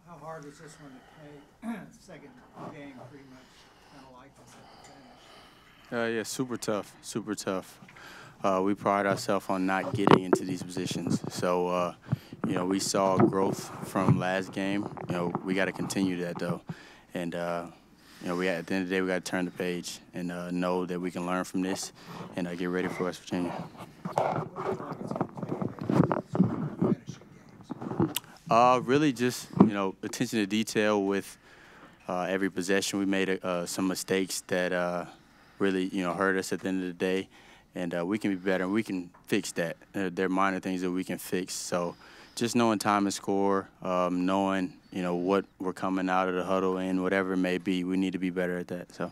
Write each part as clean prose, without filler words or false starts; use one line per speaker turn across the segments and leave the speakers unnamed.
How hard was this one to take? Second game, pretty much kind of like this at the finish.
Yeah, super tough, super tough. We pride ourselves on not getting into these positions. So, we saw growth from last game. We got to continue that though, and at the end of the day, we got to turn the page and know that we can learn from this and get ready for West Virginia. Really, just attention to detail with every possession. We made some mistakes that really hurt us at the end of the day, and we can be better. We can fix that. They're minor things that we can fix. So, just knowing time and score, knowing what we're coming out of the huddle in, whatever it may be, we need to be better at that. So.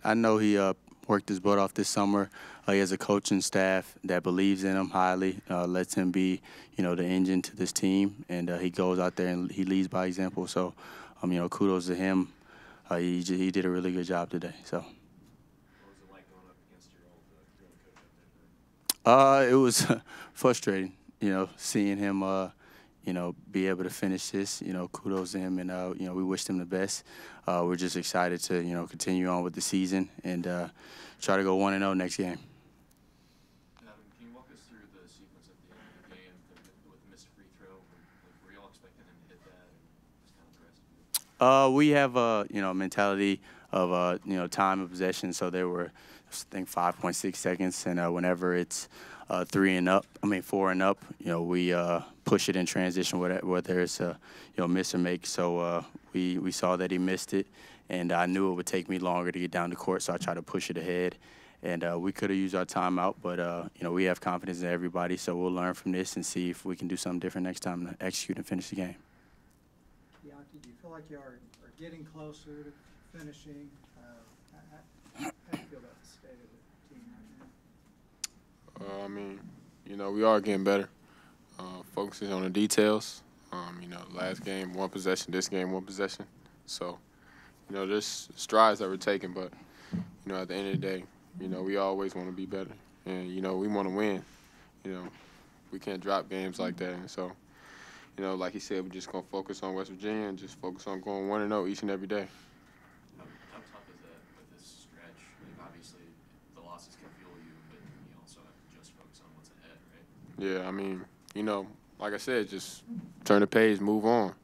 I know he worked his butt off this summer. He has a coaching staff that believes in him highly, lets him be, the engine to this team, and he goes out there and he leads by example. So, kudos to him. He did a really good job today. So.
What was it like going up against your old coach up there?
It was frustrating, seeing him, be able to finish this. Kudos to him, and we wish him the best. We're just excited to, continue on with the season and try to go 1-0 next game.
Can you walk us through the sequence at the end of the game with the missed free throw? Were you all expecting him to hit that, and just kind of the rest of it?
We have a mentality of time of possession. So there were, I think, 5.6 seconds, and whenever it's 4 and up, we push it in transition, whether it's a miss or make. So we saw that he missed it, and I knew it would take me longer to get down the court, so I tried to push it ahead. And we could have used our timeout, but we have confidence in everybody, so we'll learn from this and see if we can do something different next time to execute and finish the game.
Bianchi, do you feel like you are getting closer to finishing? How do you feel about the state of the team right now?
We are getting better. Focusing on the details. Last game, one possession. This game, one possession. So, there's strides that we're taking, but, at the end of the day, we always want to be better. And, we want to win. We can't drop games like that. And so, like he said, we're just going to focus on West Virginia and just focus on going 1-0 each and every day.
How tough is that with this stretch? Obviously, the losses can fuel you, but you also have to just focus on what's ahead, right?
Yeah, like I said, just turn the page, move on.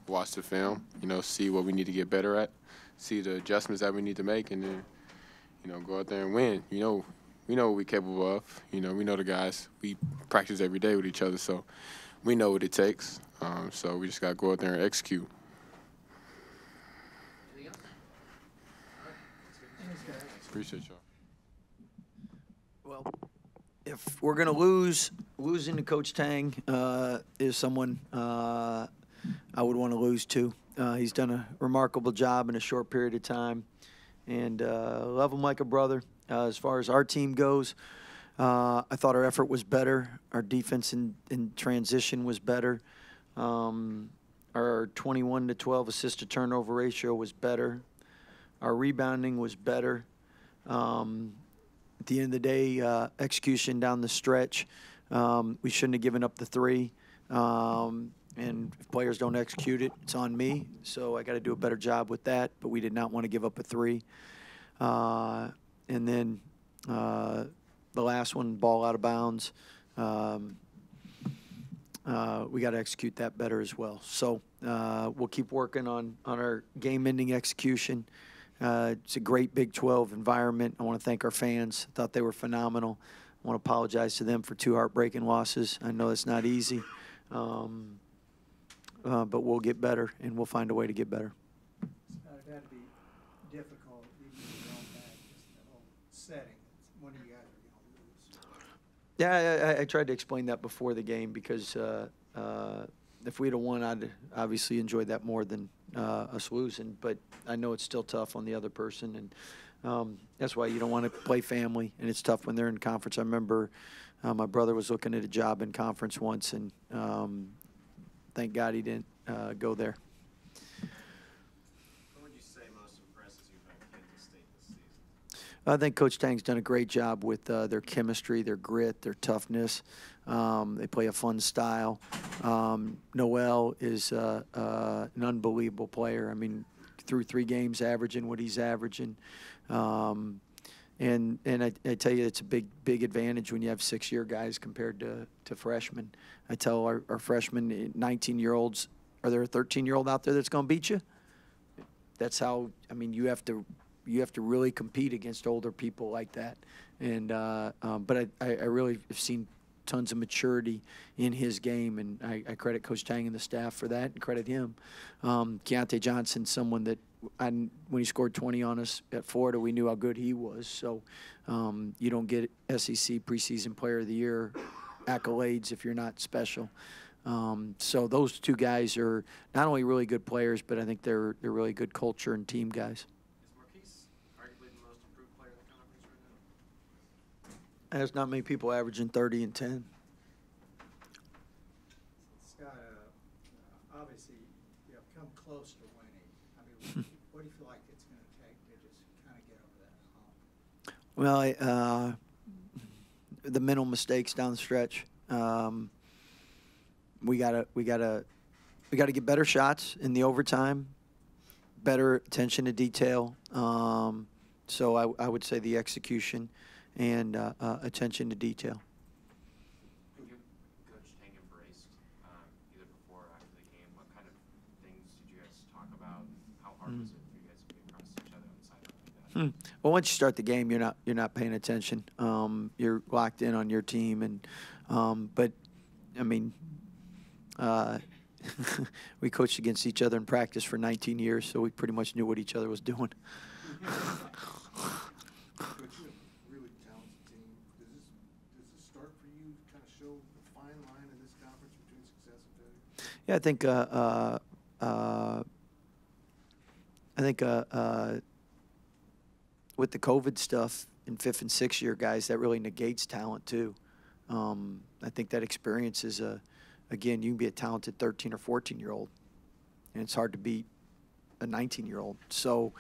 Watch the film, see what we need to get better at, see the adjustments that we need to make, and then, go out there and win. We know what we're capable of. We know the guys. We practice every day with each other, so we know what it takes. So we just got to go out there and execute.
Anything else?
Thanks, guys.
Appreciate y'all.
Well, if we're going to losing to Coach Tang is someone I would want to lose to. He's done a remarkable job in a short period of time, and love him like a brother. As far as our team goes, I thought our effort was better. Our defense in transition was better. Our 21-12 assist-to-turnover ratio was better. Our rebounding was better. At the end of the day, execution down the stretch, we shouldn't have given up the three. And if players don't execute it, it's on me. So I got to do a better job with that. But we did not want to give up a three. And then the last one, ball out of bounds. We got to execute that better as well. So we'll keep working on our game-ending execution. It's a great Big 12 environment. I want to thank our fans. I thought they were phenomenal. I want to apologize to them for 2 heartbreaking losses. I know it's not easy. But we'll get better, and we'll find a way to get better.
It had to be difficult, even if you don't have just the whole setting. One of you guys are going to lose.
Yeah, I tried to explain that before the game because if we'd have won, I'd obviously enjoyed that more than us losing. But I know it's still tough on the other person, and that's why you don't want to play family, and it's tough when they're in conference. I remember my brother was looking at a job in conference once, and thank God he didn't go there. I think Coach Tang's done a great job with their chemistry, their grit, their toughness. They play a fun style. Noel is an unbelievable player. I mean, through 3 games averaging what he's averaging. And I tell you, it's a big advantage when you have 6-year guys compared to freshmen. I tell our freshmen, 19-year-olds, are there a 13-year-old out there that's going to beat you? That's how, I mean, you have to really compete against older people like that. And but I really have seen tons of maturity in his game, and I credit Coach Tang and the staff for that, and credit him. Keontae Johnson, someone that when he scored 20 on us at Florida, we knew how good he was. So you don't get SEC preseason player of the year accolades if you're not special. So those 2 guys are not only really good players, but I think they're really good culture and team guys.
Is Marquise arguably the most improved player in the conference right now?
There's not many people averaging 30 and 10.
Scott, obviously, you have come close to winning. I mean, what do you feel like it's going to take to just kind of get over that hump?
Well, the mental mistakes down the stretch. We gotta get better shots in the overtime, better attention to detail. So I would say the execution and attention to detail.
Coach Tang embraced either before or after the game. What kind of things did you guys talk about? How hard was it for you guys to be across each other on the sideline like that?
Well, once you start the game, you're not paying attention. You're locked in on your team, and but I mean, we coached against each other in practice for 19 years, so we pretty much knew what each other was doing.
Coach, you have a really talented team. Does this start for you to kind of show the fine line in this conference between success and failure?
Yeah, I think with the COVID stuff in 5th and 6th year guys, that really negates talent too. I think that experience is again, you can be a talented 13 or 14-year-old, and it's hard to beat a 19-year-old. So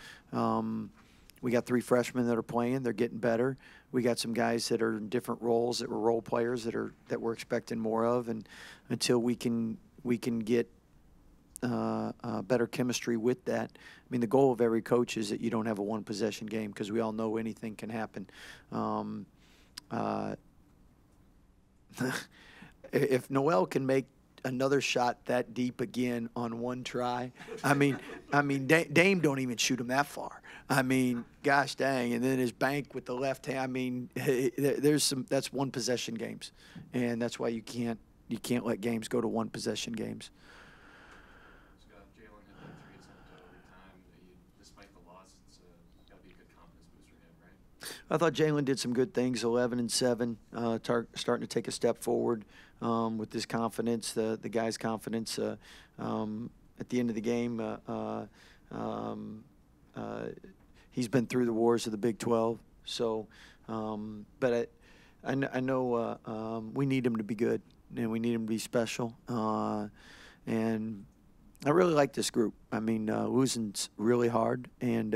we got 3 freshmen that are playing; they're getting better. We got some guys that are in different roles that were role players that we're expecting more of, and until we can get better chemistry with that. I mean, the goal of every coach is that you don't have a 1-possession game, because we all know anything can happen. If Noel can make another shot that deep again on 1 try, I mean, Dame don't even shoot him that far. I mean, gosh dang, and then his bank with the left hand. I mean, that's 1-possession games, and that's why you can't let games go to 1-possession games.
Scott, Jalen hit that 3 attempt overtime. Despite the loss, it's got to be a good confidence booster for him, right?
I thought Jalen did some good things, 11 and 7, starting to take a step forward with his confidence, the guy's confidence. At the end of the game, he's been through the wars of the Big 12. So, but I know we need him to be good, and we need him to be special. And I really like this group. I mean, losing's really hard, and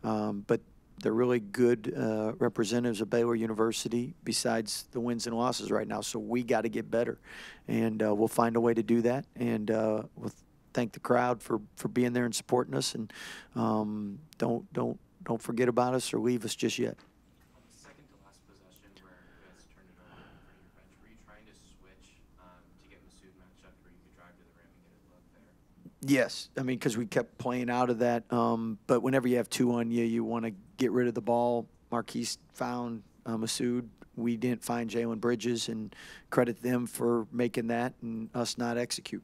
but they're really good representatives of Baylor University besides the wins and losses right now. So we got to get better, and we'll find a way to do that. And we'll thank the crowd for being there and supporting us. And don't forget about us or leave us just yet.
On the second to last possession where you guys turned it over in front of your bench, were you trying to switch to get Masood matched up where you could drive to the rim and get a look there?
Yes, I mean, because we kept playing out of that. But whenever you have 2 on you, you want to get rid of the ball. Marquise found Masood. We didn't find Jalen Bridges, and credit them for making that and us not execute.